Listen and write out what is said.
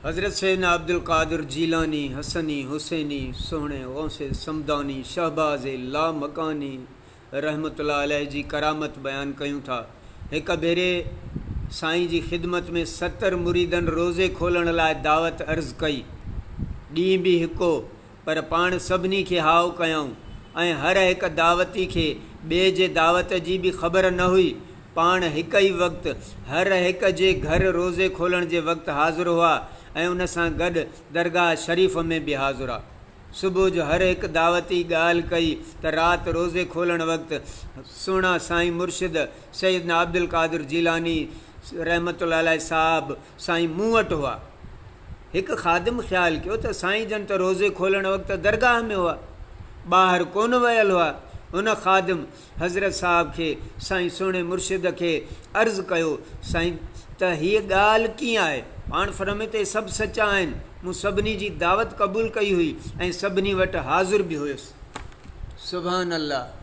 हज़रत सैयदना अब्दुल कादिर जीलानी हसनी हुसैनी सोहणे गौसे समदानी शहबाज़ ला मकानी रहमतुल्लाह अलैह जी करामत बयान कयूं था। एक भेरे साईं जी ख़िदमत में 70 मुरीदन रोज़े खोलण लाइ दावत अर्ज़ कई। ॾींहुं बि हिको, पर पाण सभिनी खे हाउ कयऊं ऐं हर हिक दावती खे ॿिए जे दावत जी बि ख़बर न हुई। पाण हिक ई वक़्तु हर हिक जे घर रोज़े खोलण जे वक़्तु हाज़िर हुआ ऐं उन सां गॾु दरगाह शरीफ़ में बि हाज़िर आहे। सुबुह जो हर हिकु दावती ॻाल्हि कई त राति रोज़े खोलण वक़्तु सुहिणा साईं मुर्शिद सैयदना अब्दुल कादिर जीलानी रहमतुल्लाह अलैह साहब साईं मूं वटि हुआ। हिकु ख़ादिम ख़्यालु कयो त साईं जन त रोज़े खोलण वक़्तु दरगाह में हुआ, ॿाहिरि कोन वियल हुआ। उन ख़ादिम हज़रत साहब खे साईं सुहिणे मुर्शिद खे अर्ज़ु कयो, साईं त हीअ ॻाल्हि कीअं आहे? पाण फरमे ते सभु सचा आहिनि, मूं सभिनी जी दावत क़बूल कई हुई ऐं सभिनी वटि हाज़िर बि हुयुसि। सुभान अल्लाह।